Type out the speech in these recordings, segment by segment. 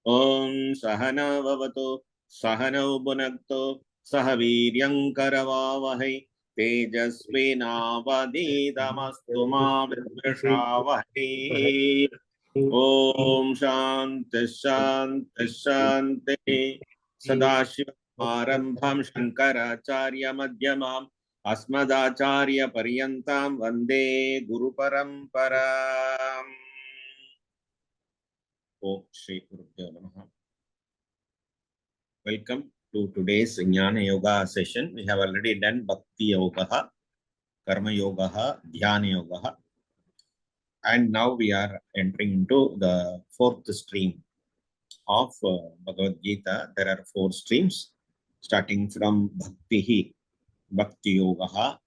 Om Sahana Vavato Sahano Bunakto Sahaviryamkaravavahai Tejasvinavadidamastu ma vidvishavahai. Om Shanti Shanti Shanti Sadashivarambham Shankaracharya Madhyamam Asmadacharya Paryantam Vande Guru Paramparam. Om Shri Gurubhyo Namaha. Welcome to today's Jnana Yoga session. We have already done Bhakti Yoga, Karma Yoga, Dhyana Yoga. And now we are entering into the fourth stream of Bhagavad Gita. There are 4 streams starting from Bhakti, Bhakti Yoga,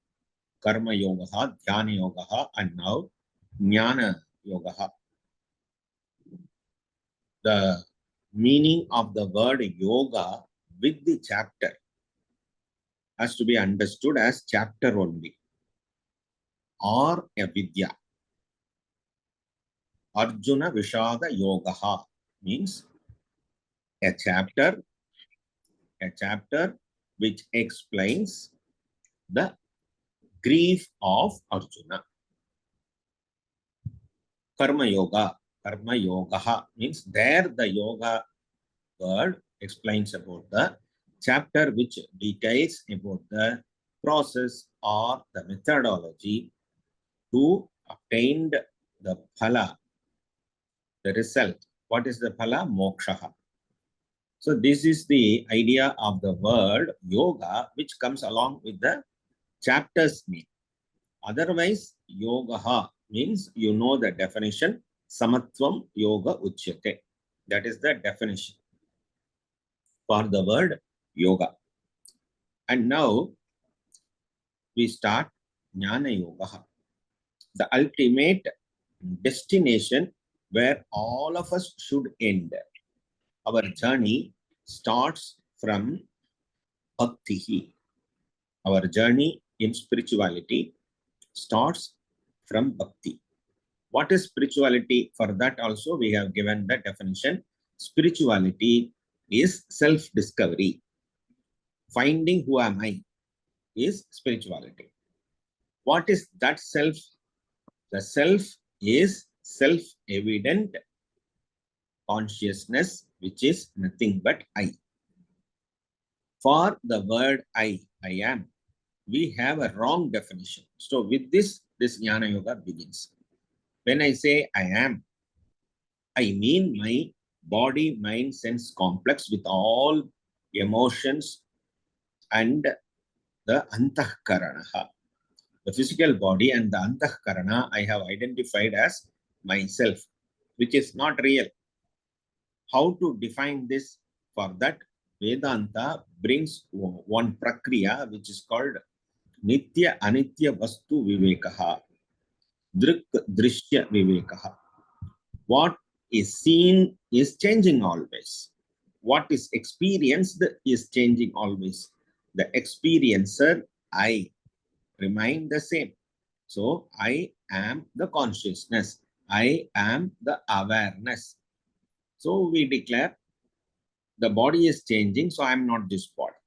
Karma Yoga, Dhyana Yoga, and now Jnana Yoga. The meaning of the word yoga with the chapter has to be understood as chapter only or a vidya. Arjuna Vishada Yoga means a chapter which explains the grief of Arjuna. Karma Yoga means there the yoga word explains about the chapter which details about the process or the methodology to obtain the phala, the result. What is the phala? Moksha. So this is the idea of the word yoga which comes along with the chapter's name. Otherwise, yoga means you know the definition. Samatvam yoga uchyate. That is the definition for the word yoga. And now we start Jnana Yoga, the ultimate destination where all of us should end. Our journey starts from Bhakti. Our journey in spirituality starts from Bhakti. What is spirituality? For that also we have given the definition. Spirituality is self-discovery. Finding who am I is spirituality. What is that self? The self is self-evident consciousness, which is nothing but I. For the word I am, we have a wrong definition. So with this Jnana Yoga begins. When I say I am, I mean my body, mind, sense complex with all emotions and the antahkarana. The physical body and the antahkarana I have identified as myself, which is not real. How to define this? For that, Vedanta brings one prakriya which is called Nitya Anitya Vastu Vivekaha, Drik Drishya Vivekaha. What is seen is changing always. What is experienced is changing always. The experiencer, I, remain the same. So, I am the consciousness. I am the awareness. So, we declare the body is changing, so I am not this body.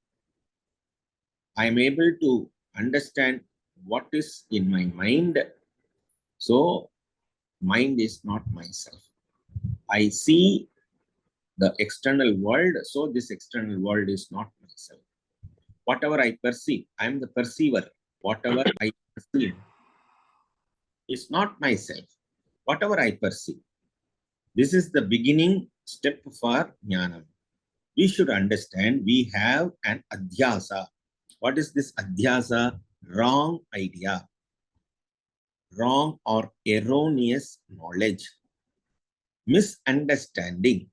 I am able to understand what is in my mind. So, mind is not myself. I see the external world, so this external world is not myself. Whatever I perceive, I am the perceiver. Whatever I perceive is not myself. Whatever I perceive. This is the beginning step for Jnana. We should understand we have an adhyasa. What is this adhyasa? Wrong idea. Wrong or erroneous knowledge. Misunderstanding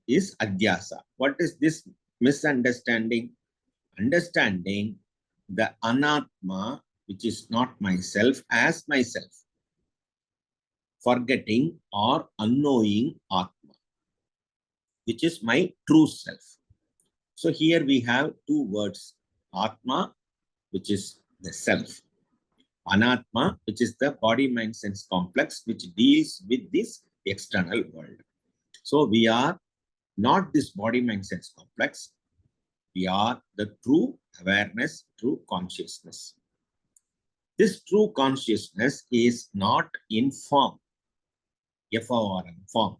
is adhyasa. What is this misunderstanding? Understanding the anatma, which is not myself, as myself. Forgetting or unknowing atma, which is my true self. So here we have 2 words. Atma, which is the self. Anatma, which is the body, mind, sense complex, which deals with this external world. So we are not this body, mind, sense complex. We are the true awareness, true consciousness. This true consciousness is not in form, FORM form.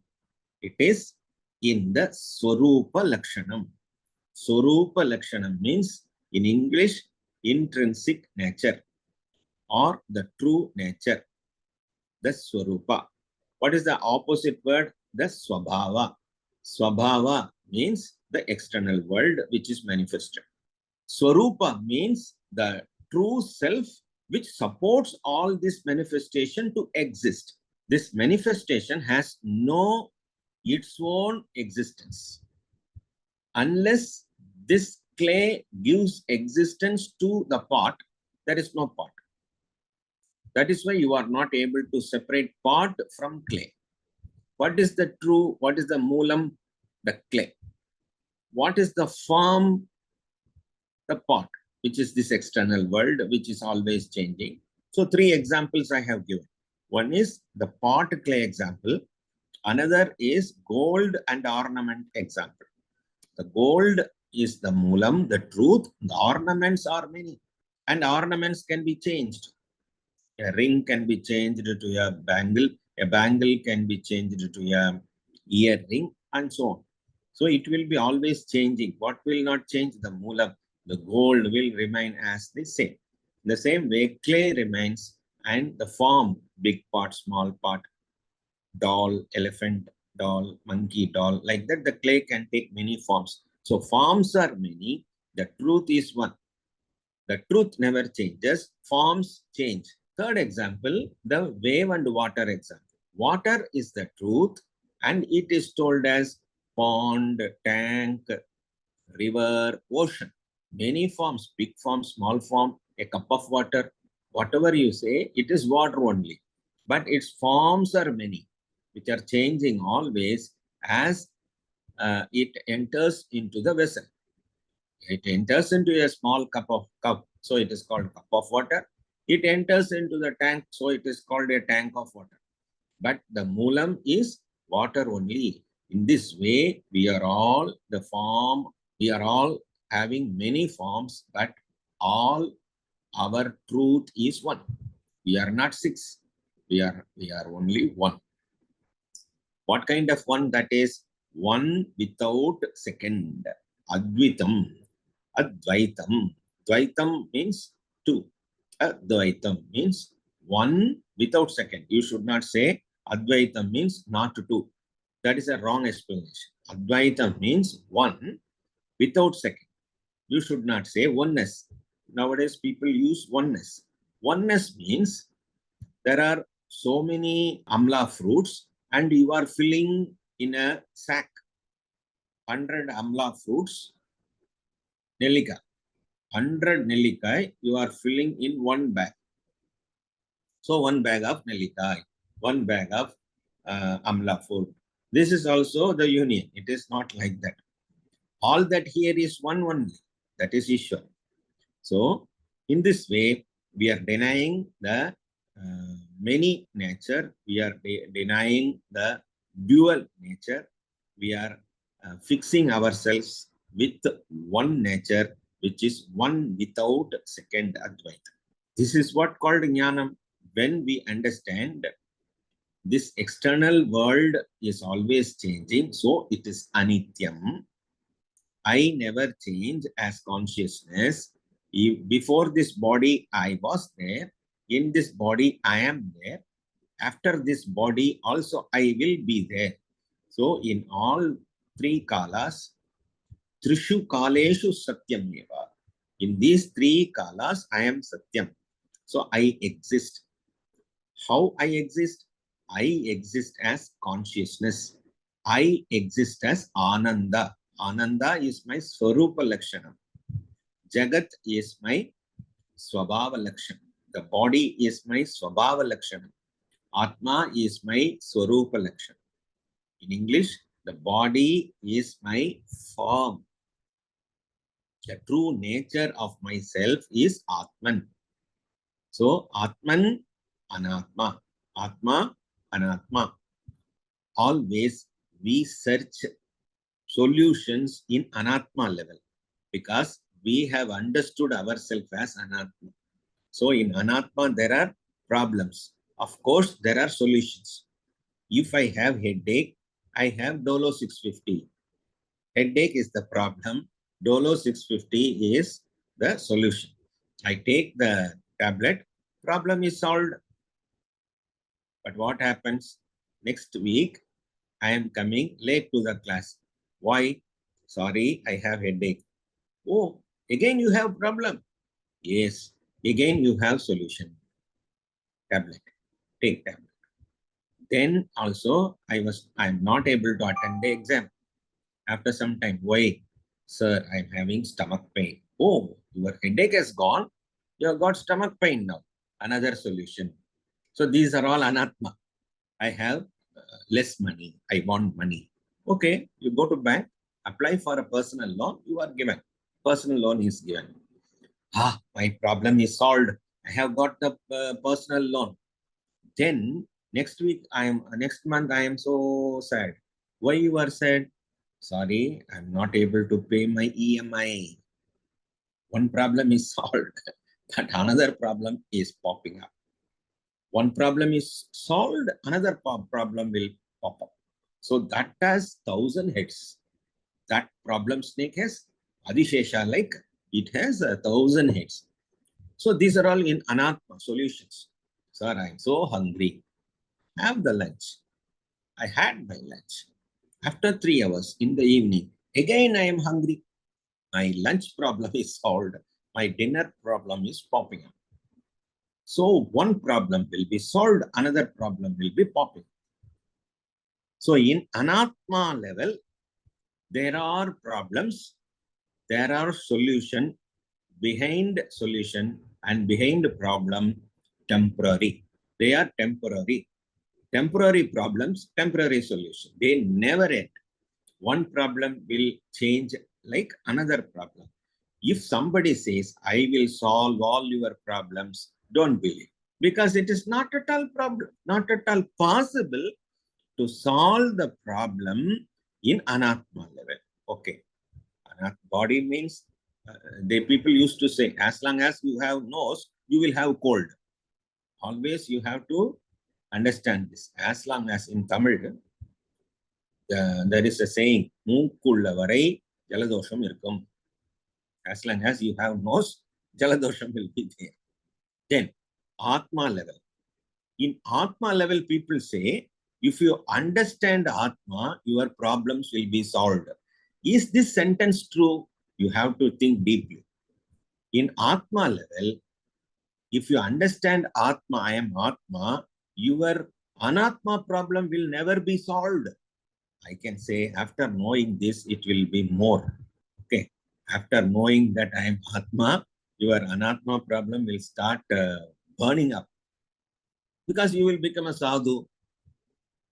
It is in the Swarupa Lakshanam. Swarupa Lakshanam means in English, intrinsic nature or the true nature, the Swarupa. What is the opposite word? The Swabhava. Swabhava means the external world which is manifested. Swarupa means the true self which supports all this manifestation to exist. This manifestation has no its own existence. Unless this clay gives existence to the pot, there is no pot. That is why you are not able to separate pot from clay. What is the true, what is the moolam? The clay. What is the form? The pot, which is this external world, which is always changing. So 3 examples I have given. One is the pot clay example. Another is gold and ornament example. The gold is the moolam, the truth. The ornaments are many. And ornaments can be changed. A ring can be changed to a bangle. A bangle can be changed to a earring and so on. So it will be always changing. What will not change? The moolam. The gold will remain as the same. The same way, clay remains and the form, big part, small part, doll, elephant doll, monkey doll, like that, the clay can take many forms. So forms are many. The truth is one. The truth never changes. Forms change. Third example, the wave and water example. Water is the truth and it is told as pond, tank, river, ocean. Many forms, big form, small form, a cup of water, whatever you say, it is water only. But its forms are many, which are changing always as it enters into the vessel. It enters into a small cup, so it is called cup of water. It enters into the tank, so it is called a tank of water. But the moolam is water only. In this way, we are all the form, we are all having many forms, but all our truth is one. We are not 6. We are only one. What kind of one? That is one without second. Advitam. Advaitam. Dvaitam means 2. Advaitam means one without second. You should not say Advaitam means not 2. That is a wrong explanation. Advaitam means one without second. You should not say oneness. Nowadays, people use oneness. Oneness means there are so many amla fruits and you are filling in a sack 100 amla fruits, Nellika. 100 Nellikai you are filling in one bag. So one bag of Nellikai, one bag of amla fruit. This is also the union. It is not like that. All that here is one only. That is Ishwar. So in this way, we are denying the many nature. We are denying the dual nature. We are fixing ourselves with one nature, which is one without second Advaita. This is what called Jnanam. When we understand this external world is always changing, so it is Anityam. I never change as consciousness. Before this body, I was there. In this body, I am there. After this body, also I will be there. So in all 3 kalas, Trishu kaleshu satyam eva. In these 3 kalas, I am satyam. So I exist. How I exist? I exist as consciousness. I exist as Ananda. Ananda is my Swarupa Lakshanam. Jagat is my Swabhava Lakshanam. The body is my Swabhava Lakshanam. Atma is my Swarupa Lakshanam. In English, the body is my form. The true nature of myself is Atman. So, Atman, Anatma. Atma, Anatma. Always we search solutions in Anatma level because we have understood ourselves as Anatma. So in Anatma, there are problems. Of course, there are solutions. If I have headache, I have Dolo 650. Headache is the problem. Dolo 650 is the solution. I take the tablet, problem is solved. But what happens? Next week, I am coming late to the class. Why? Sorry, I have headache. Oh, again you have problem. Yes, again you have solution. Tablet. Take tablet. Then also I am not able to attend the exam. After some time, why? Sir, I'm having stomach pain. Oh, your headache has gone. You have got stomach pain now. Another solution. So these are all anatma. I have less money. I want money. Okay, you go to bank, apply for a personal loan, you are given. Personal loan is given. My problem is solved. I have got the personal loan. Then next month I am so sad. Why you are sad? Sorry, I'm not able to pay my EMI. One problem is solved, but another problem is popping up. One problem is solved, another problem will pop up. So that has 1,000 heads. That problem snake has Adishesha, like it has 1,000 heads. So these are all in Anatma solutions. Sir, I'm so hungry. Have the lunch. I had my lunch. After 3 hours in the evening, again I am hungry. My lunch problem is solved. My dinner problem is popping up. So one problem will be solved, another problem will be popping. So in Anatma level, there are problems, there are solution, behind solution and behind problem, temporary. They are temporary. Temporary problems, temporary solution. They never end. One problem will change like another problem. If somebody says, I will solve all your problems, don't believe. Because it is not at all problem, not at all possible to solve the problem in Anatma level. Okay. Body means, the people used to say, as long as you have nose, you will have cold. Always you have to understand this. As long as in Tamil, there is a saying, மூக்குள்ள வரை ஜலதோஷம் இருக்கும். As long as you have nose, jaladosham will be there. Then, Atma level. In Atma level, people say, if you understand Atma, your problems will be solved. Is this sentence true? You have to think deeply. In Atma level, if you understand Atma, I am Atma, your Anatma problem will never be solved. I can say after knowing this, it will be more. Okay. After knowing that I am Atma, your Anatma problem will start burning up. Because you will become a sadhu.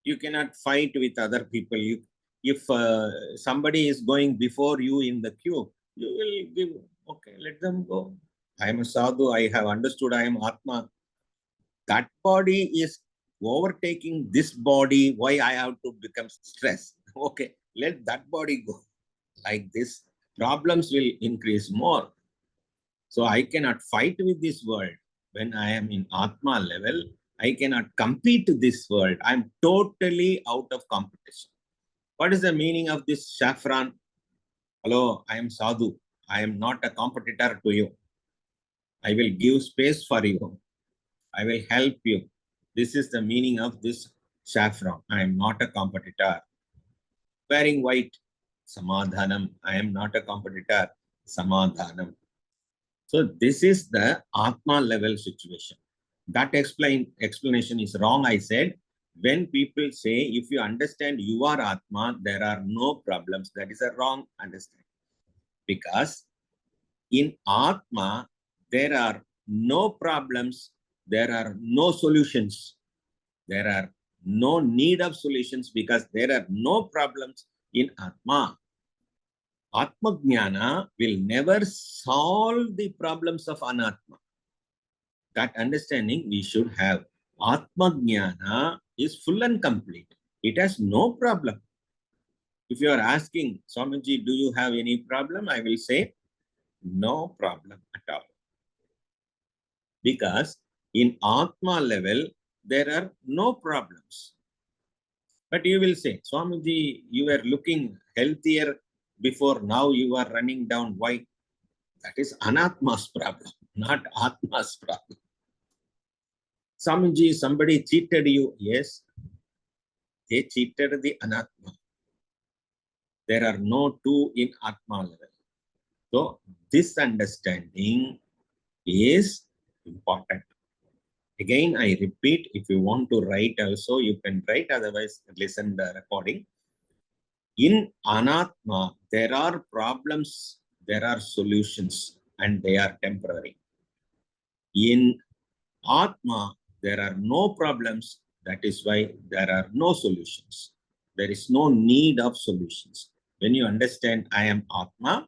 You cannot fight with other people. If somebody is going before you in the queue, you will give, okay, let them go. I am a sadhu. I have understood I am Atma. That body is overtaking this body. Why I have to become stressed? Okay, let that body go. Like this, problems will increase more. So I cannot fight with this world. When I am in Atma level, I cannot compete with this world. I'm totally out of competition. What is the meaning of this saffron? Hello, I am sadhu. I am not a competitor to you. I will give space for you. I will help you. This is the meaning of this saffron. I am not a competitor. Wearing white, samadhanam. I am not a competitor. Samadhanam. So this is the Atma level situation. That explanation is wrong, I said. When people say, if you understand you are Atma, there are no problems. That is a wrong understanding. Because in Atma, there are no problems. There are no solutions. There are no need of solutions because there are no problems in Atma. Atma Jnana will never solve the problems of Anatma. That understanding we should have. Atma Jnana is full and complete. It has no problem. If you are asking, Swamiji, do you have any problem? I will say, no problem at all. Because in Atma level, there are no problems. But you will say, Swamiji, you were looking healthier before, now you are running down. Why? That is Anatma's problem, not Atma's problem. Swamiji, somebody cheated you. Yes, they cheated the Anatma. There are no two in Atma level. So this understanding is important. Again, I repeat, if you want to write also, you can write, otherwise listen the recording. In Anatma, there are problems, there are solutions, and they are temporary. In Atma, there are no problems, that is why there are no solutions. There is no need of solutions. When you understand I am Atma,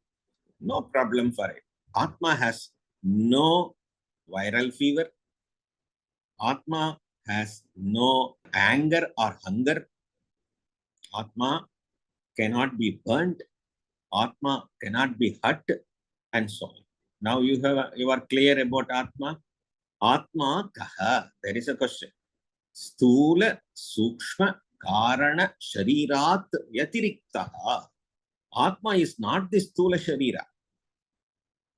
no problem for it. Atma has no viral fever. Atma has no anger or hunger. Atma cannot be burnt. Atma cannot be hurt, and so on. Now you are clear about Atma. Atma kaha? There is a question. Stula sukshma karana sharirat vyatiriktaha. Atma is not the stula sharira,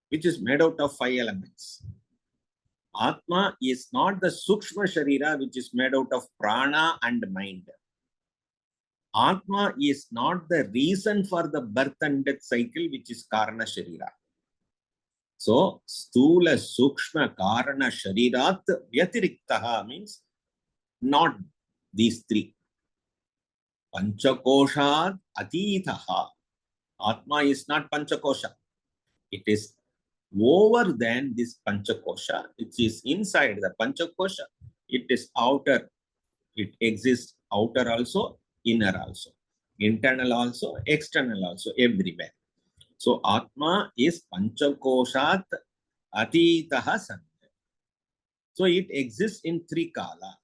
which is made out of 5 elements. Atma is not the sukshma sharira, which is made out of prana and mind. Atma is not the reason for the birth and death cycle, which is karana sharira. So, stula sukshma karana sharirat vyatiriktaha means not these three. Panchakoshad atitaha. Atma is not Panchakosha. It is over than this Panchakosha. It is inside the Panchakosha. It is outer. It exists outer also, inner also, internal also, external also, everywhere. So Atma is Panchakoshat Atitaha Sanya. So it exists in 3 kala.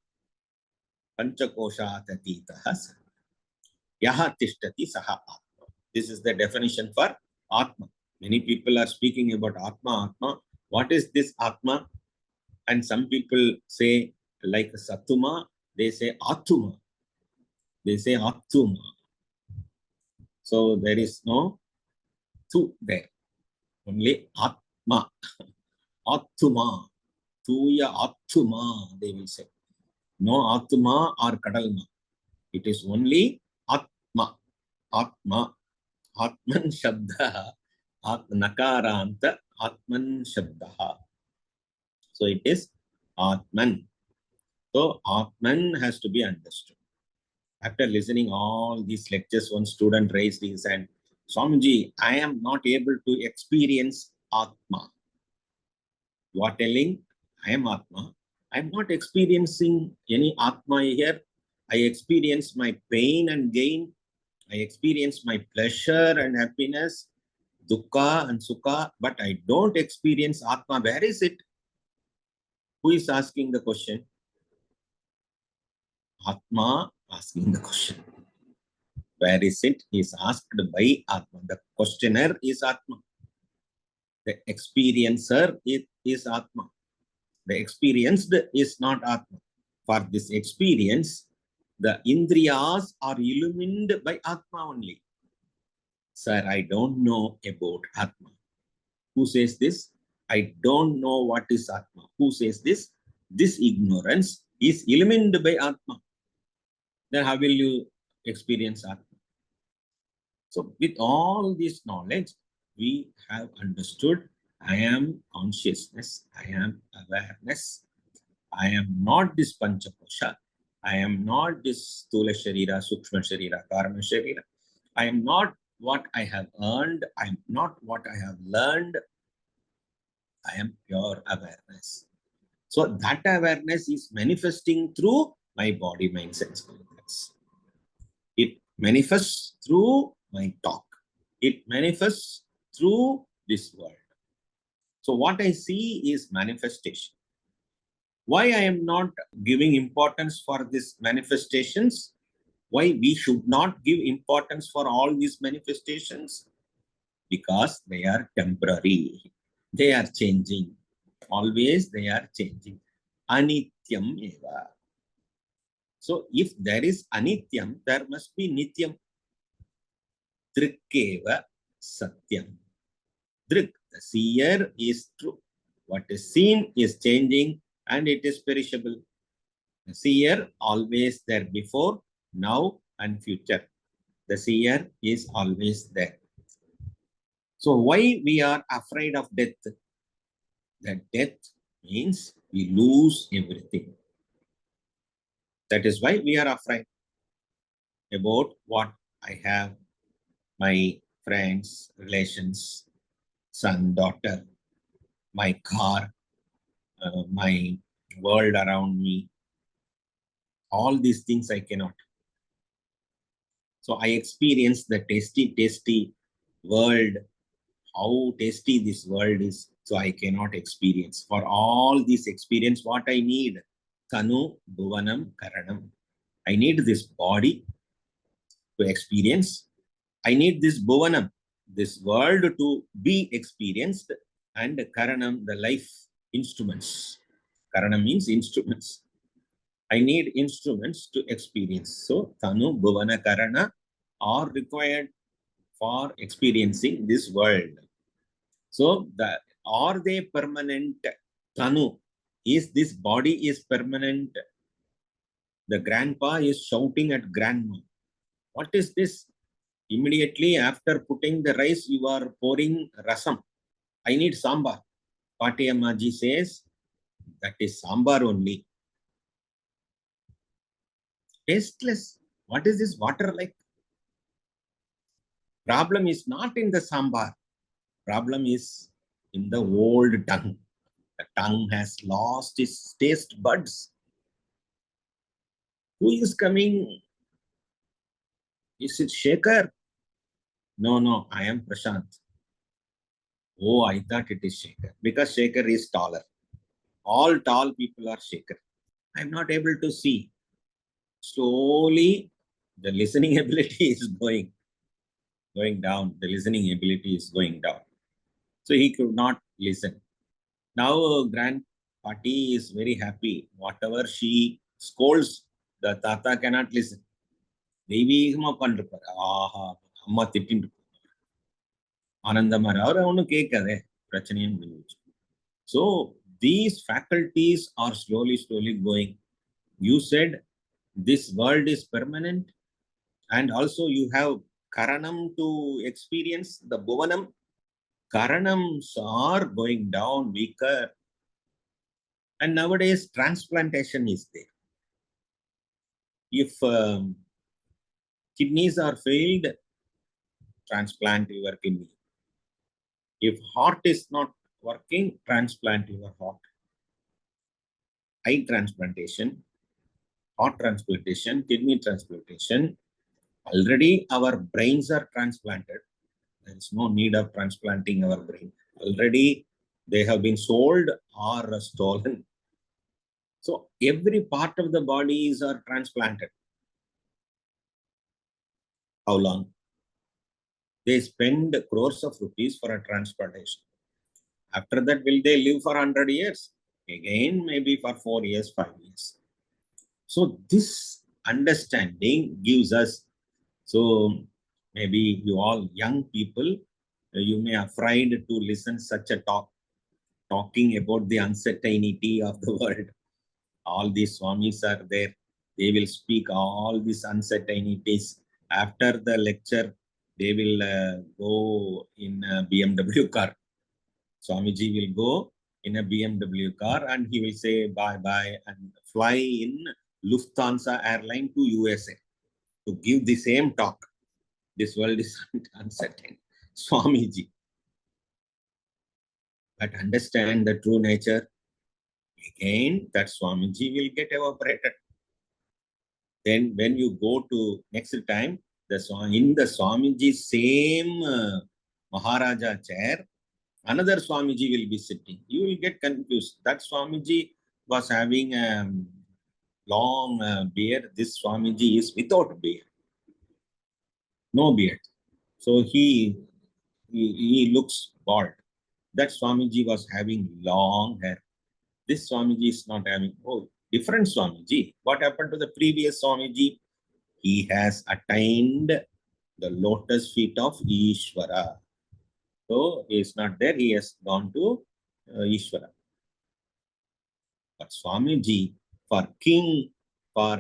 Panchakoshat Atitaha Sanya. Yaha Tishtati Saha Atma. This is the definition for Atma. Many people are speaking about Atma, Atma. What is this Atma? And some people say, like Satuma, they say Atuma. They say Atuma. So there is no tu there. Only Atma. Atuma. Tuya Atuma, they will say. No Atma or Kadalma. It is only Atma. Atma. Atman Shabda. Nakaranta Atman Shabda. So it is Atman. So Atman has to be understood. After listening all these lectures, one student raised his hand. Swamiji, I am not able to experience Atma. You are telling, I am Atma. I am not experiencing any Atma here. I experience my pain and gain. I experience my pleasure and happiness, dukkha and sukha, but I don't experience Atma. Where is it? Who is asking the question? Atma asking the question. Where is it? Is asked by Atma. The questioner is Atma. The experiencer is Atma. The experienced is not Atma. For this experience, the Indriyas are illumined by Atma only. Sir, I don't know about Atma. Who says this? I don't know what is Atma. Who says this? This ignorance is illumined by Atma. Then how will you experience Atma? So with all this knowledge, we have understood I am consciousness, I am awareness, I am not this Panchakosha, I am not this Stula Sharira, Sukshma Sharira, Karma Sharira, I am not what I have earned, I am not what I have learned, I am pure awareness. So that awareness is manifesting through my body, mind, sense, organs. It manifests through my talk. It manifests through this world. So what I see is manifestation. Why I am not giving importance for these manifestations? Why we should not give importance for all these manifestations? Because they are temporary. They are changing. Always they are changing. Anityam eva. So if there is anityam, there must be nityam. Drikkeva satyam. Drik, the seer is true. What is seen is changing and it is perishable. The seer always there before, now and future. The seer is always there. So why we are afraid of death? That death means we lose everything. That is why we are afraid about what I have, my friends, relations, son, daughter, my car, my world around me. All these things I cannot. So I experience the tasty world, how tasty this world is. So I cannot experience. For all this experience, what I need? Tanu, Bhuvanam, Karanam. I need this body to experience. I need this Bhuvanam, this world to be experienced, and Karanam, the life instruments. Karanam means instruments. I need instruments to experience. So, Tanu, Bhuvana, Karana are required for experiencing this world. So, are they permanent? Tanu, is this body is permanent? The grandpa is shouting at grandma. What is this? Immediately after putting the rice, you are pouring rasam. I need sambar. Patiyammaji says, that is sambar only. Tasteless. What is this water like? Problem is not in the sambar. Problem is in the old tongue. The tongue has lost its taste buds. Who is coming? Is it Shekhar? No, I am Prashant. Oh, I thought it is Shekhar. Because Shekhar is taller. All tall people are Shekhar. I am not able to see. Slowly, the listening ability is going down. The listening ability is going down. So he could not listen. Now, grandparty is very happy. Whatever she scolds, the tata cannot listen. தெய்வீகமா உட்காந்துருப்பாரு. ஆஹா, அம்மா திட்டின்னு ஆனந்தமாரு. அவரை ஒன்றும் கேட்காதே, பிரச்சனையும் முடிஞ்சு. So these faculties are slowly going. You said this world is permanent, and also you have karanam to experience the bhuvanam. Karanams are going down, weaker, and nowadays transplantation is there. If kidneys are failed, transplant your kidney. If heart is not working, transplant your heart. Eye transplantation, heart transplantation, kidney transplantation. Already our brains are transplanted. There is no need of transplanting our brain. Already they have been sold or stolen. So every part of the bodies are transplanted. How long? They spend crores of rupees for a transplantation. After that, will they live for 100 years? Again, maybe for 4 years, 5 years. So this understanding gives us, so maybe you all young people, you may afraid to listen such a talking about the uncertainty of the world. All these Swamis are there. They will speak all these uncertainties. After the lecture, they will go in a BMW car. Swamiji will go in a BMW car and he will say bye-bye and fly in Lufthansa airline to USA to give the same talk. This world is uncertain. Swamiji. But understand the true nature. Again, that Swamiji will get evaporated. Then when you go to next time, in the Swamiji same Maharaja chair, another Swamiji will be sitting. You will get confused. That Swamiji was having long beard. This Swamiji is without beard, no beard. So he looks bald. That Swamiji was having long hair. This Swamiji is not having, oh, different Swamiji. What happened to the previous Swamiji? He has attained the lotus feet of Ishvara. So he is not there, he has gone to Ishvara. But Swamiji, for king, for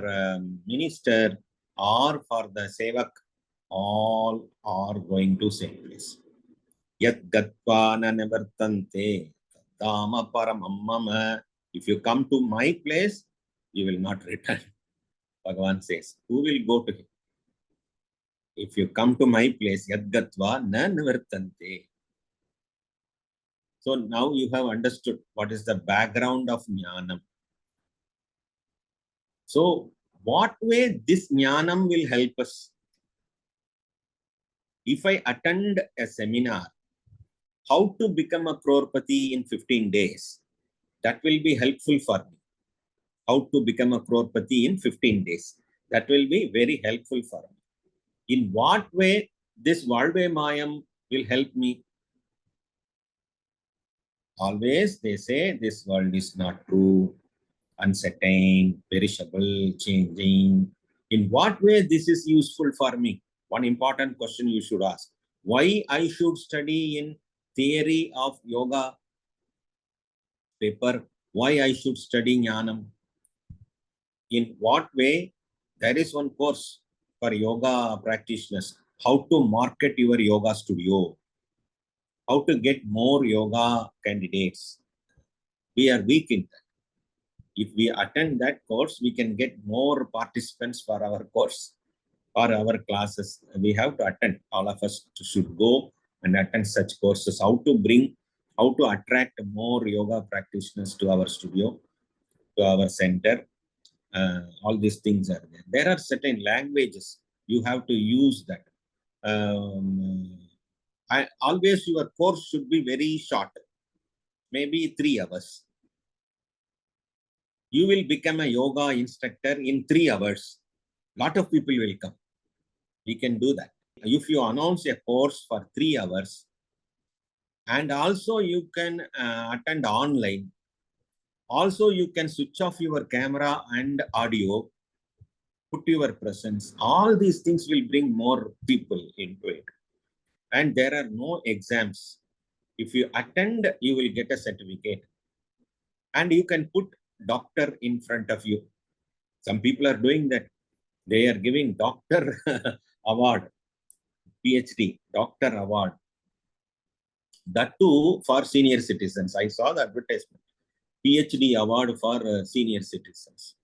minister, or for the sevak, all are going to same place. Yat gatva na nivartante dama paramamama. If you come to my place, you will not return. Bhagavan says, who will go to him? If you come to my place, yat gatva na nivartante. So now you have understood what is the background of jnanam. So what way this jnanam will help us? If I attend a seminar, how to become a crorepati in 15 days, that will be helpful for me. How to become a crorepati in 15 days. That will be very helpful for me. In what way this Valve Mayam will help me? Always they say this world is not true, uncertain, perishable, changing. In what way this is useful for me? One important question you should ask. Why I should study in theory of yoga paper? Why I should study jnanam? In what way? There is one course for yoga practitioners. How to market your yoga studio. How to get more yoga candidates. We are weak in that. If we attend that course, we can get more participants for our course or our classes. We have to attend. All of us should go and attend such courses. How to attract more yoga practitioners to our studio, to our center. All these things are there. There are certain languages. You have to use that. Always your course should be very short, maybe 3 hours. You will become a yoga instructor in 3 hours. Lot of people will come. We can do that. If you announce a course for 3 hours, and also you can attend online, also you can switch off your camera and audio, put your presence. All these things will bring more people into it. And there are no exams. If you attend, you will get a certificate. And you can put doctor in front of you. Some people are doing that. They are giving doctor award, PhD, doctor award. That too for senior citizens. I saw the advertisement. PhD award for senior citizens.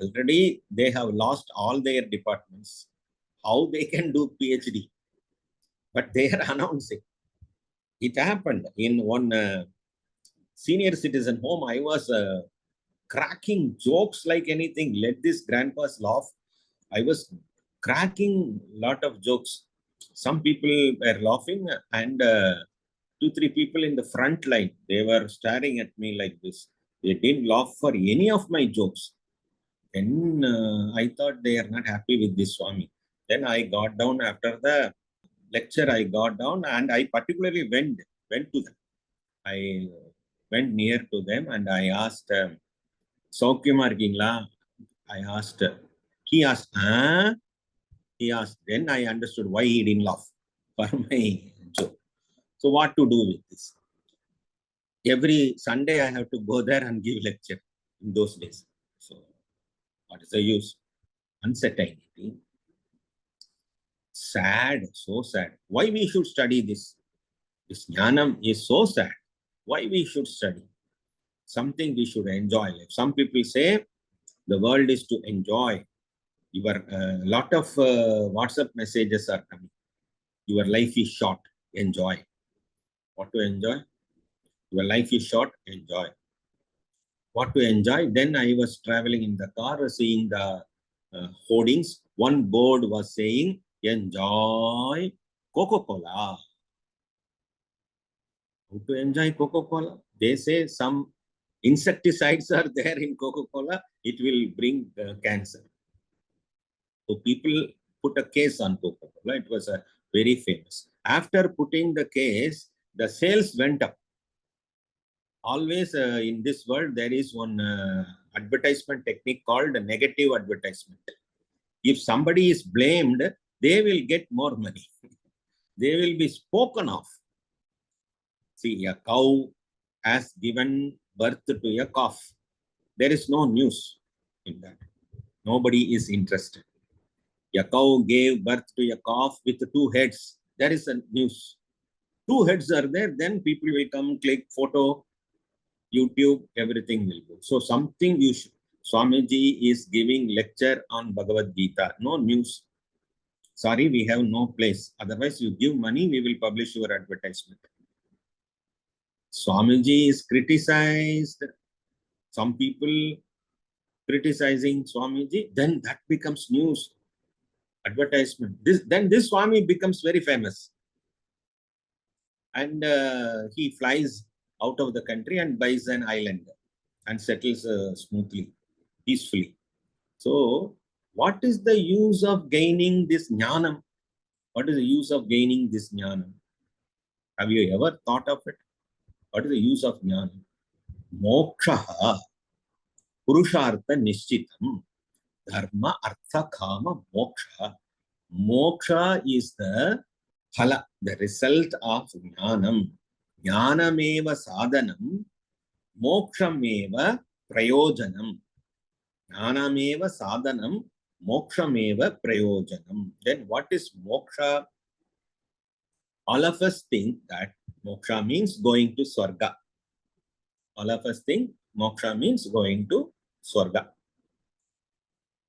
Already they have lost all their departments. How they can do PhD? But they are announcing. It happened in one senior citizen home. I was cracking jokes like anything. Let this grandpa's laugh. I was cracking lot of jokes. Some people were laughing and 2-3 people in the front line, they were staring at me like this. They didn't laugh for any of my jokes. Then I thought they are not happy with this Swami. Then I got down after the lecture. I got down and I particularly went to them. I went near to them and I asked, Saukyama irkingla? I asked, he asked, huh? He asked, then I understood why he didn't laugh for my joke. So what to do with this? Every Sunday I have to go there and give lecture in those days. So what is the use? Uncertainty. Sad, so sad. Why we should study this? This jnanam is so sad. Why we should study? Something we should enjoy. Like some people say the world is to enjoy. Your lot of WhatsApp messages are coming. Your life is short. Enjoy. What to enjoy? Your life is short. Enjoy. What to enjoy? Then I was traveling in the car, seeing the hoardings. One board was saying, enjoy Coca-Cola. How to enjoy Coca-Cola? They say some insecticides are there in Coca-Cola, it will bring cancer. So people put a case on Coca-Cola. It was a very famous. After putting the case, the sales went up. Always in this world, there is one advertisement technique called negative advertisement. If somebody is blamed, they will get more money. They will be spoken of. See, a cow has given birth to a calf. There is no news in that. Nobody is interested. A cow gave birth to a calf with 2 heads. There is a news. 2 heads are there, then people will come, click photo, YouTube, everything will go. So something you should. Swamiji is giving lecture on Bhagavad Gita. No news. Sorry, we have no place. Otherwise, you give money, we will publish your advertisement. Swamiji is criticized. Some people criticizing Swamiji, then that becomes news. Advertisement. Then this Swami becomes very famous. And he flies out of the country and buys an island and settles smoothly, peacefully. So, what is the use of gaining this jnanam? What is the use of gaining this jnanam? Have you ever thought of it? What is the use of jnanam? Moksha, purushartha nishchitam, dharma, artha, kama, moksha. Moksha is the phala, the result of jnanam. Jnanameva sadhanam, mokshameva prayojanam. Jnanameva sadhanam, mokshameva prayojanam. Then what is moksha? All of us think that moksha means going to Swarga. All of us think moksha means going to Swarga.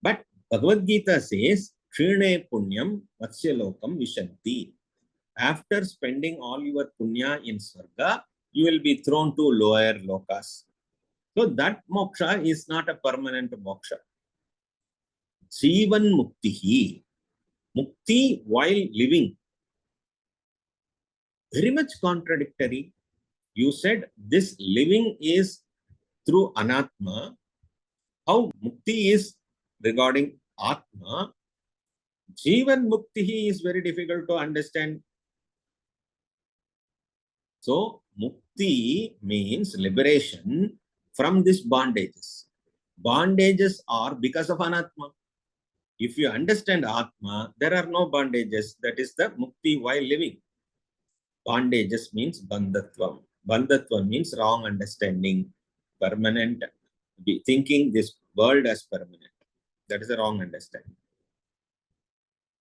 But Bhagavad Gita says, Shrine punyam vatsya lokam vishanti. After spending all your punya in Swarga, you will be thrown to lower lokas. So that moksha is not a permanent moksha. Jivan muktihi. Mukti while living. Very much contradictory. You said this living is through anatma. How mukti is regarding atma? Jivan muktihi is very difficult to understand. So, mukti means liberation from these bondages. Bondages are because of anatma. If you understand atma, there are no bondages. That is the mukti while living. Bondages means bandhatvam. Bandhatvam means wrong understanding, permanent, thinking this world as permanent. That is a wrong understanding.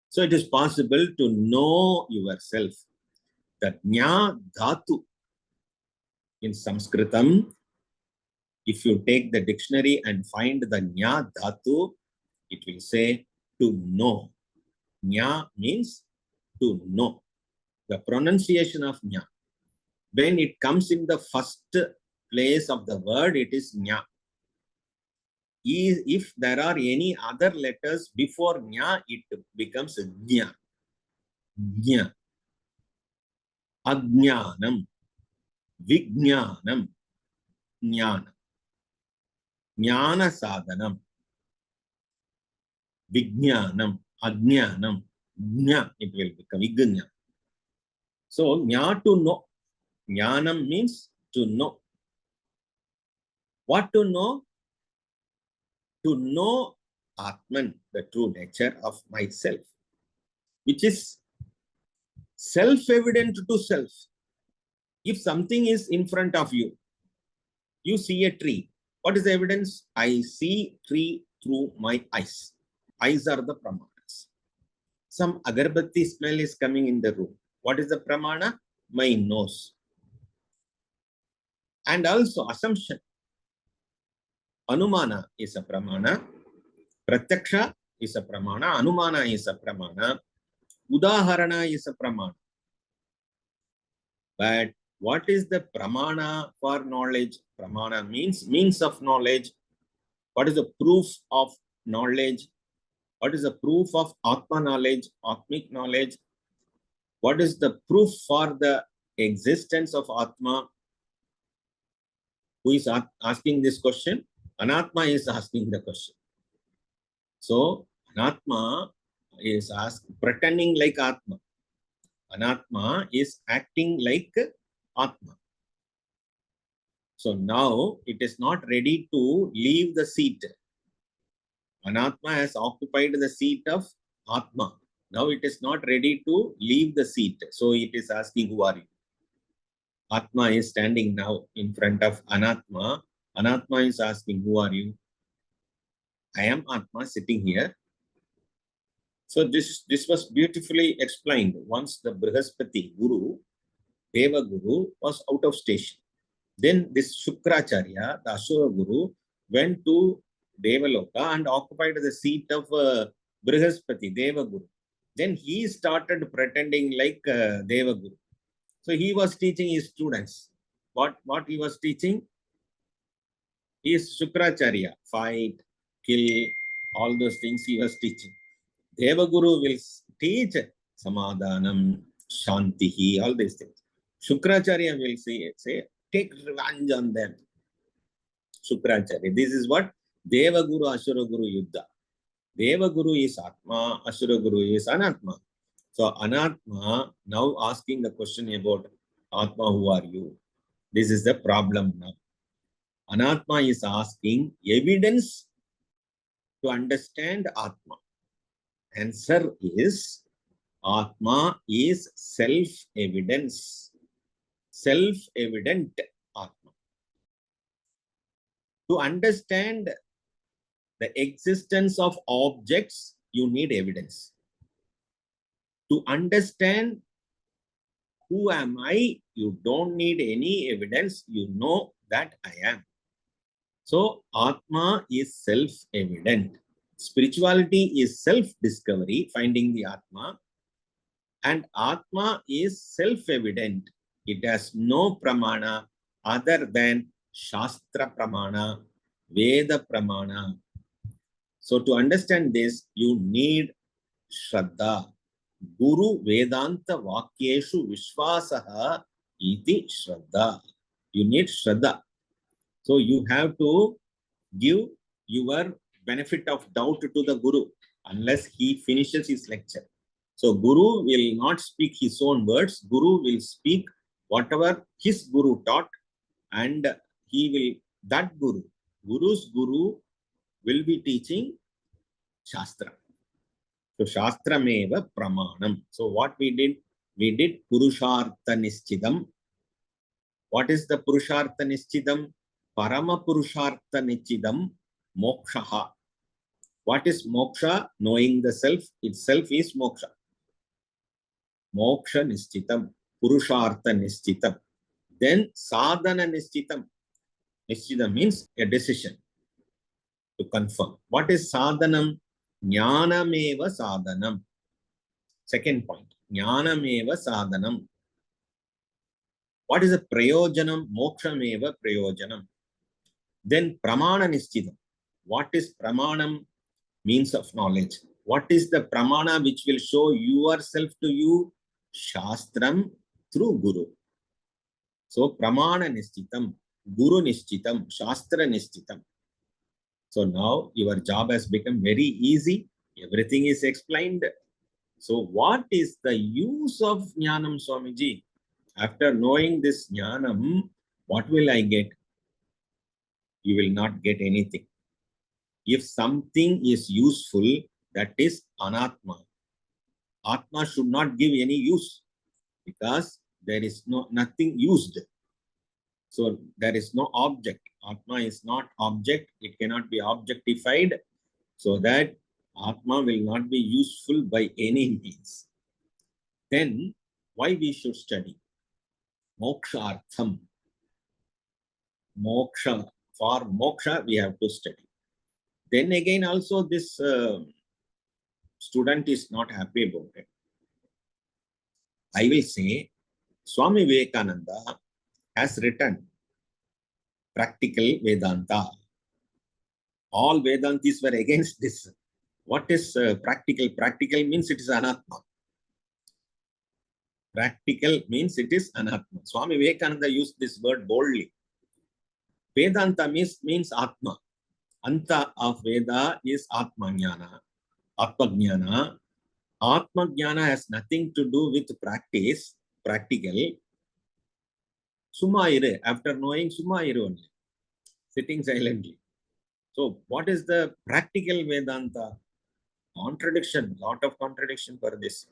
So it is possible to know yourself. The jna dhatu in Sanskritam, if you take the dictionary and find the jna dhatu, it will say to know. Jna means to know. The pronunciation of jna. When it comes in the first place of the word, it is jna. If there are any other letters before jna, it becomes jna. Jna. Ajnanam. Vijnanam. Jnana. Jnana sadhanam. Vijnanam. Ajnanam. Jna. It will become ignya. So, jna to know. Jnanam means to know. What to know? To know Atman, the true nature of myself, which is self-evident to self. If something is in front of you, you see a tree. What is the evidence? I see tree through my eyes. Eyes are the pramanas. Some agarbatti smell is coming in the room. What is the pramana? My nose. And also assumption. Anumana is a pramana. Pratyaksha is a pramana. Anumana is a pramana. Udaharana is a pramana. But what is the pramana for knowledge? Pramana means means of knowledge. What is the proof of knowledge? What is the proof of Atma knowledge, Atmic knowledge? What is the proof for the existence of Atma? Who is asking this question? Anatma is asking the question. So Anatma is pretending like Atma. Anatma is acting like Atma. So now it is not ready to leave the seat. Anatma has occupied the seat of Atma. Now it is not ready to leave the seat. So it is asking, who are you? Atma is standing now in front of Anatma. Anatma is asking, who are you? I am Atma sitting here. So this was beautifully explained once the Brihaspati Guru, Deva Guru, was out of station. Then this Shukracharya, the Asura Guru, went to Devaloka and occupied the seat of Brihaspati, Deva Guru. Then he started pretending like Deva Guru. So he was teaching his students. What he was teaching? He is Shukracharya, fight, kill, all those things he was teaching. Deva Guru will teach Samadhanam, Shantihi, all these things. Shukracharya will say take revenge on them. Shukracharya. This is what Deva Guru, Asura Guru Yuddha. Deva Guru is Atma, Asura Guru is Anatma. So Anatma now asking the question about Atma, who are you? This is the problem now. Anatma is asking evidence to understand Atma. Answer is Atma is self-evidence. Self-evident Atma. To understand the existence of objects, you need evidence. To understand who am I, you don't need any evidence. You know that I am. So, Atma is self-evident. Spirituality is self-discovery, finding the Atma. And Atma is self-evident. It has no pramana other than Shastra pramana, Veda pramana. So to understand this, you need Shraddha. Guru Vedanta Vakyeshu Vishwasaha iti Shraddha. You need Shraddha. So you have to give your benefit of doubt to the Guru unless he finishes his lecture. So Guru will not speak his own words. Guru will speak whatever his Guru taught, and he will, that Guru, Guru's Guru will be teaching Shastra. So Shastra meva pramanam. So what we did Purushartha Nischidam. What is the Purushartha Nischidam? Parama Purushartha Nischidam Mokshaha. What is moksha? Knowing the self itself is moksha. Moksha Nischitam, Purushartha Nischitam. Then Sadhana Nischitam. Nischitam means a decision to confirm. What is Sadhanam? Jnanameva Sadhanam. Second point, Jnanameva Sadhanam. What is the Prayojanam? Mokshameva Prayojanam. Then Pramana Nischitam. What is Pramanam? Means of knowledge. What is the Pramana which will show yourself to you? Shastram through Guru. So Pramana Nischitam, Guru Nischitam, Shastra Nischitam. So now your job has become very easy. Everything is explained. So what is the use of Jnanam, Swamiji? After knowing this Jnanam, what will I get? You will not get anything. If something is useful, that is Anatma. Atma should not give any use because there is nothing used. So there is no object. Atma is not object. It cannot be objectified. So that Atma will not be useful by any means. Then why we should study? Mokshartham. Moksha. For moksha, we have to study. Then again, also this student is not happy about it. I will say, Swami Vivekananda has written practical Vedanta. All Vedantis were against this. What is practical? Practical means it is Anatma. Practical means it is Anatma. Swami Vivekananda used this word boldly. Vedanta means Atma. Anta of Veda is Atma Jnana. Atma Jnana. Atma Jnana has nothing to do with practice, practical. Summa iru. After knowing Summa iru only. Sitting silently. So what is the practical Vedanta? Contradiction, lot of contradiction for this.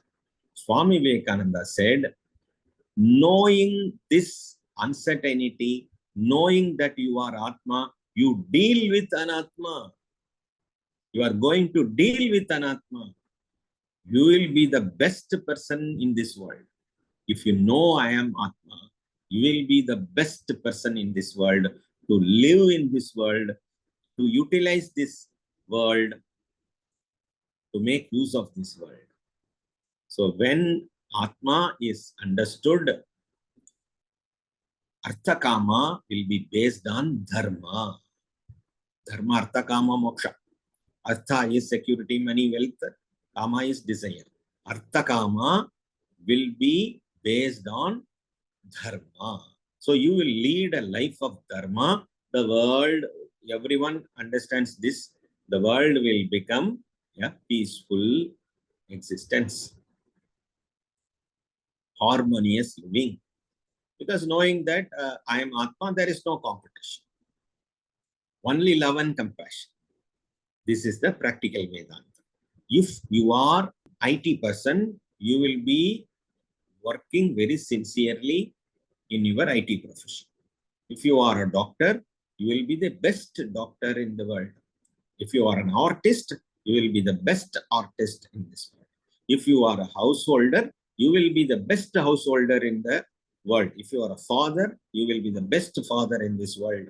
Swami Vivekananda said, knowing this uncertainty, knowing that you are Atma, you deal with Anatma. You are going to deal with Anatma. You will be the best person in this world. If you know I am Atma, you will be the best person in this world to live in this world, to utilize this world, to make use of this world. So when Atma is understood, Artha Kama will be based on Dharma. Dharma, Artha, Kama, Moksha. Artha is security, money, wealth. Kama is desire. Artha Kama will be based on Dharma. So you will lead a life of Dharma. The world, everyone understands this. The world will become a peaceful existence. Harmonious living. Because knowing that I am Atma, there is no competition. Only love and compassion. This is the practical Vedanta. If you are IT person, you will be working very sincerely in your IT profession. If you are a doctor, you will be the best doctor in the world. If you are an artist, you will be the best artist in this world. If you are a householder, you will be the best householder in the world. If you are a father, you will be the best father in this world.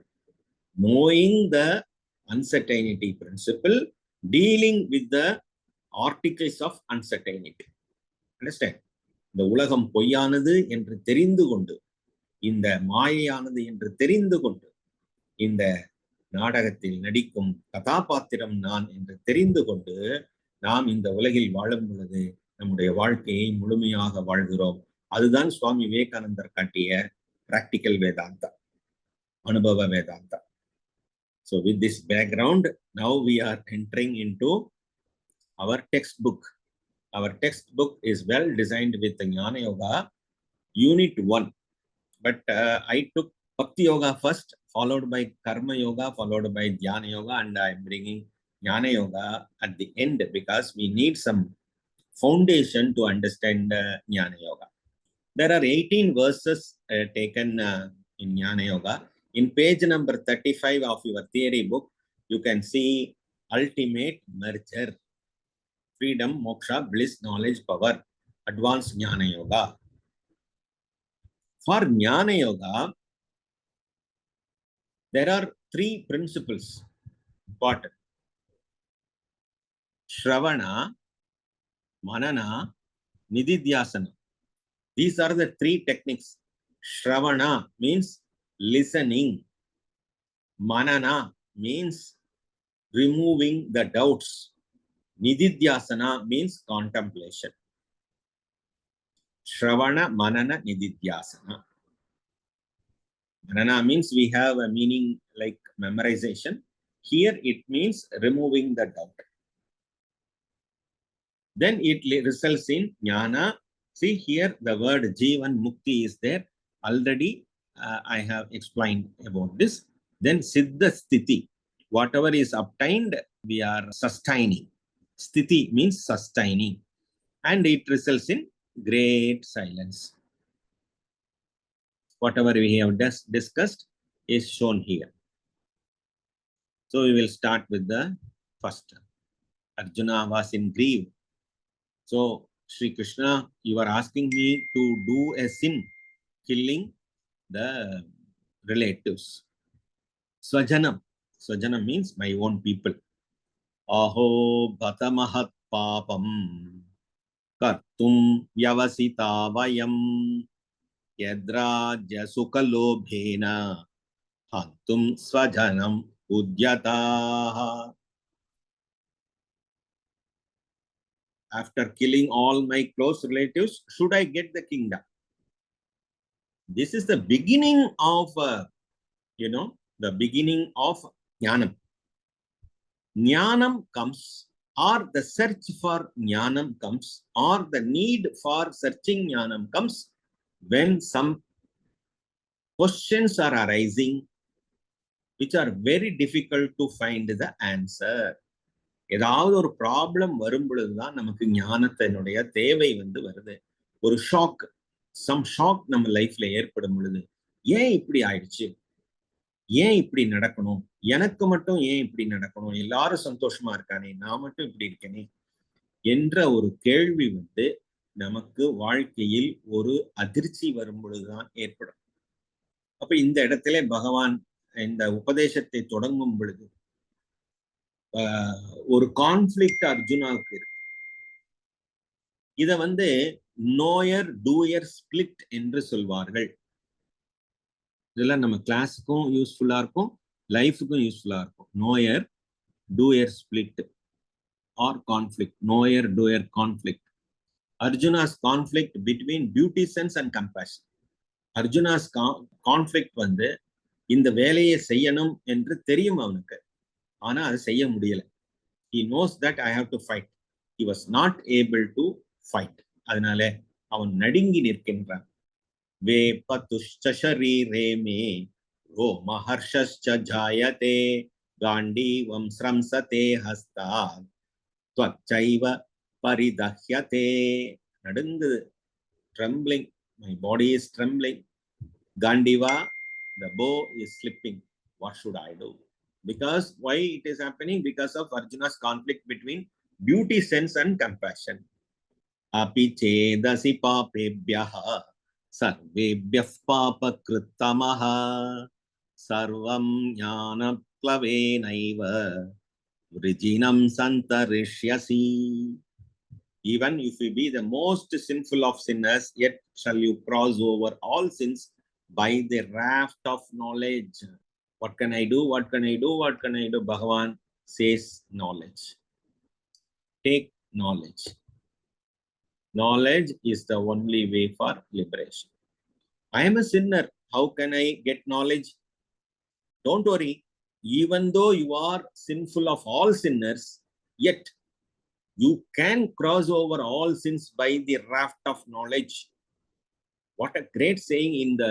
Knowing the uncertainty principle, dealing with the articles of uncertainty. Understand? இந்த உலகம் பொய்யானது என்று தெரிந்து கொண்டு, இந்த மாயையானது என்று தெரிந்து கொண்டு, இந்த நாடகத்தில் நடிக்கும் கதாபாத்திரம் நான் என்று தெரிந்து கொண்டு, நாம் இந்த உலகில் வாழும் பொழுது நம்முடைய வாழ்க்கையை முழுமையாக வாழ்கிறோம். அதுதான் சுவாமி விவேகானந்தர் காட்டிய பிராக்டிக்கல் வேதாந்தா, அனுபவ Vedanta. So with this background, now we are entering into our textbook. Our textbook is well designed with the Jnana Yoga, Unit 1. But I took Bhakti Yoga first, followed by Karma Yoga, followed by Dhyana Yoga, and I'm bringing Jnana Yoga at the end because we need some foundation to understand Jnana Yoga. There are 18 verses taken in Jnana Yoga. In page number 35 of your theory book, you can see ultimate merger, freedom, moksha, bliss, knowledge, power, advanced Jnana Yoga. For Jnana Yoga, there are 3 principles important. Shravana, Manana, Nididhyasana. These are the 3 techniques. Shravana means listening. Manana means removing the doubts. Nididhyasana means contemplation. Shravana, Manana, Nididhyasana. Manana means we have a meaning like memorization. Here it means removing the doubt. Then it results in Jnana. See here the word Jivan Mukti is there. Already I have explained about this. Then Siddha Sthiti. Whatever is obtained, we are sustaining. Sthiti means sustaining. And it results in great silence. Whatever we have discussed is shown here. So we will start with the first. Arjuna was in grief. So Sri Krishna, you are asking me to do a sin, killing the relatives. Swajanam. Swajanam means my own people. Aho bhatamahat papam kartum yavasita vayam yadrajya sukalobhena hantum swajanam udyataha. After killing all my close relatives, should I get the kingdom? This is the beginning of, the beginning of Jnanam. Jnanam comes, or the search for Jnanam comes, or the need for searching Jnanam comes when some questions are arising which are very difficult to find the answer. ஏதாவது ஒரு problem வரும் பொழுதுதான் நமக்கு ஞானத்தினுடைய தேவை வருது. ஒரு shock, some shock நம்ம லைஃப்ல ஏற்படும் பொழுது, ஏன் இப்படி ஆயிடுச்சு, ஏன் இப்படி நடக்கணும், எனக்கு மட்டும் ஏன் இப்படி நடக்கணும், எல்லாரும் சந்தோஷமா இருக்கானே, நான் மட்டும் இப்படி இருக்கேனே என்ற ஒரு கேள்வி நமக்கு வாழ்க்கையில் ஒரு அதிர்ச்சி வரும் பொழுதுதான் ஏற்படும். அப்ப இந்த இடத்துல பகவான் இந்த உபதேசத்தை தொடங்கும் பொழுது ஒரு கான்ஃபிளிக்ட் அர்ஜுனாவுக்கு இருக்கு. இத நோயர் டூயர் ஸ்பிளிட் என்று சொல்வார்கள். இதெல்லாம் நம்ம கிளாஸுக்கும் யூஸ்ஃபுல்லா இருக்கும், லைஃபுக்கும் யூஸ்ஃபுல்லா இருக்கும். Knower doer split or conflict. Knower doer conflict. Arjuna's conflict between duty sense and compassion. Arjuna's conflict இந்த வேலையை செய்யணும் என்று தெரியும் அவனுக்கு, ஆனா அது செய்ய முடியல. He knows that I have to fight. He was not able to fight. அதனால அவன் நடுங்கி நிற்கின்றான். வேபதுஷ்ச ஷரீரே மே ரோமஹர்ஷஸ்ச ஜாயதே காண்டீவம் ஸ்ரம்சதே ஹஸ்தாத் த்வச்சைவ பரிதஹ்யதே. நடுங்குது, trembling. My body is trembling. Gandiva, the bow is slipping. What should I do? Because why it is happening? Because of Arjuna's conflict between duty sense and compassion. Api chedasi papebhyaha sarvebhyah papakritamaha sarvam jnana plavenaiva vrijinam santarishyasi. Even if you be the most sinful of sinners, yet shall you cross over all sins by the raft of knowledge. What can I do? What can I do? What can I do? Bhagavan says knowledge. Take knowledge. Knowledge is the only way for liberation. I am a sinner. How can I get knowledge? Don't worry. Even though you are sinful of all sinners, yet you can cross over all sins by the raft of knowledge. What a great saying. In the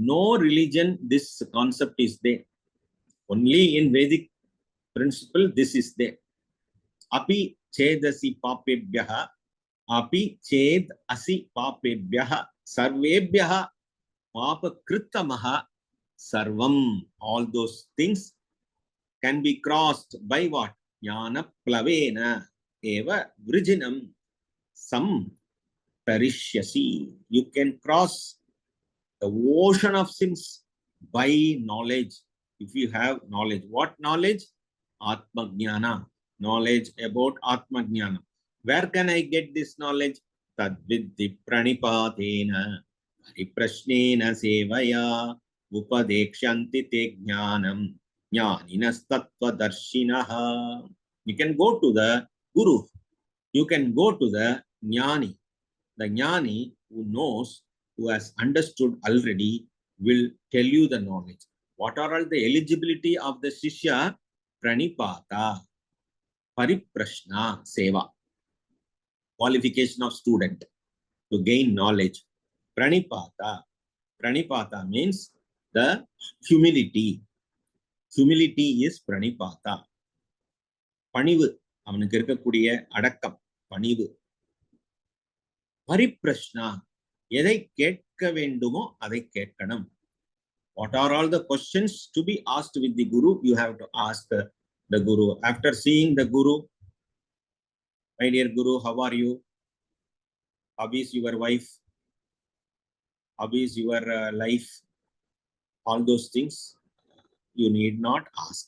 no religion this concept is there. Only in Vedic principle this is there. Api chedasi papebhyaha api ched asi papebhyaha sarvebhyaha papakritamaha sarvam. All those things can be crossed by what? Jnana plavena eva vrijinam sam tarishyasi. You can cross the ocean of sins by knowledge. If you have knowledge. What knowledge? Atma Jnana. Knowledge about Atma Jnana. Where can I get this knowledge? Tadvidhi pranipatena pariprashnena sevaya upadekshanti te jnanam jnaninas tattva darshinaha. You can go to the Guru. You can go to the Jnani. The Jnani who knows, who has understood already, will tell you the knowledge. What are all the eligibility of the Shishya? Pranipata, Pariprashna, Seva. Qualification of student to gain knowledge. Pranipata. Pranipata means the humility. Humility is Pranipata. பணிவு, அவனுக்கு இருக்கக்கூடிய அடக்கம், பணிவு. பரிப்ரஷ்னா, எதை கேட்க வேண்டுமோ அதை கேட்கணும். What are all the questions to be asked with the Guru? You have to ask the Guru. After seeing the Guru, my dear Guru, how are you? How is your wife? How is your life? All those things you need not ask.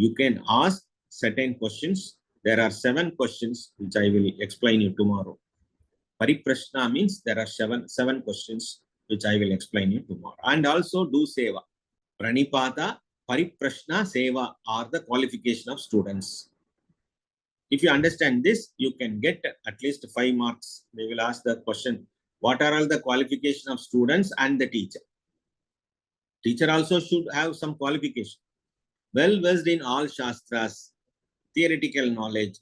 You can ask certain questions. There are 7 questions which I will explain you tomorrow. Pariprashna means there are 7 questions which I will explain you tomorrow. And also do seva. Pranipata, Pariprashna, seva are the qualification of students. If you understand this, you can get at least 5 marks. They will ask the question, what are all the qualification of students and the teacher? Teacher also should have some qualification. Well versed in all Shastras, theoretical knowledge,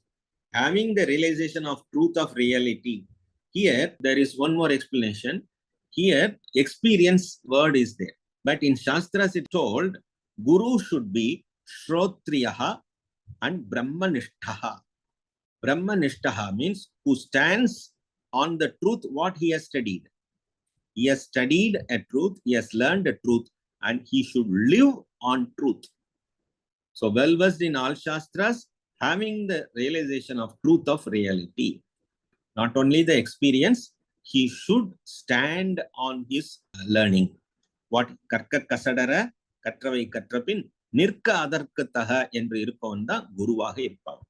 having the realization of truth of reality. Here, there is one more explanation. Here, experience word is there. But in Shastras, it told, Guru should be Shrotriyaha and Brahmanishtaha. Brahmanishtaha means who stands on the truth what he has studied. He has studied a truth, he has learned a truth, and he should live on truth. So, well versed in all Shastras, having the realization of truth of reality. Not only the experience, he should stand on his learning. What Karka Kasadara, Katravai Katrapin, Nirka Adarkataha என்று இருப்பவன் தான் குருவாக இருப்பான்.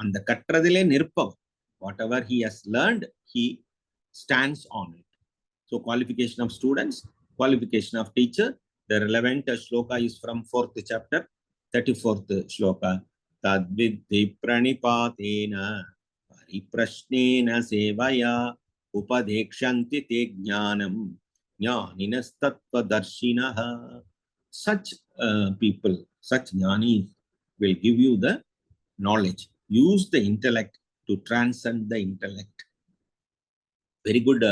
அந்த கற்றதிலே நிற்பவன். Whatever he has learned, he stands on it. So qualification of students, qualification of teacher. The relevant shloka is from 4th chapter, 34th shloka. Tadvidhi pranipatena pariprashnena sevaya upadekshanti te jnanam jnaninas tattvadarshinaha. Such people, such jnanis will give you the knowledge. Use the intellect to transcend the intellect. Very good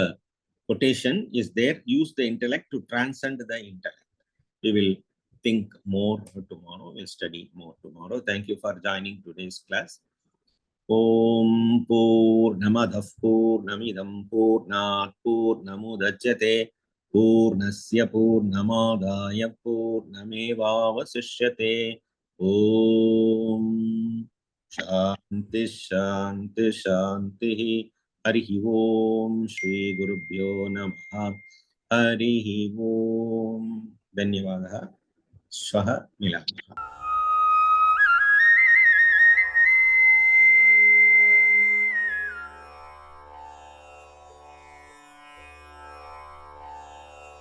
quotation is there. Use the intellect to transcend the intellect. We will think more tomorrow. We'll study more tomorrow. Thank you for joining today's class. Om Purnamadah Purnamidam Purnat Purnamudachyate Purnasya Purnamadaya Purnamevavasishyate. Om Shanti Shanti Shanti. Harihi Om Shri Gurubhyo Namaha. Harihi Om. Dhanyavadaha. Swaha Milamah.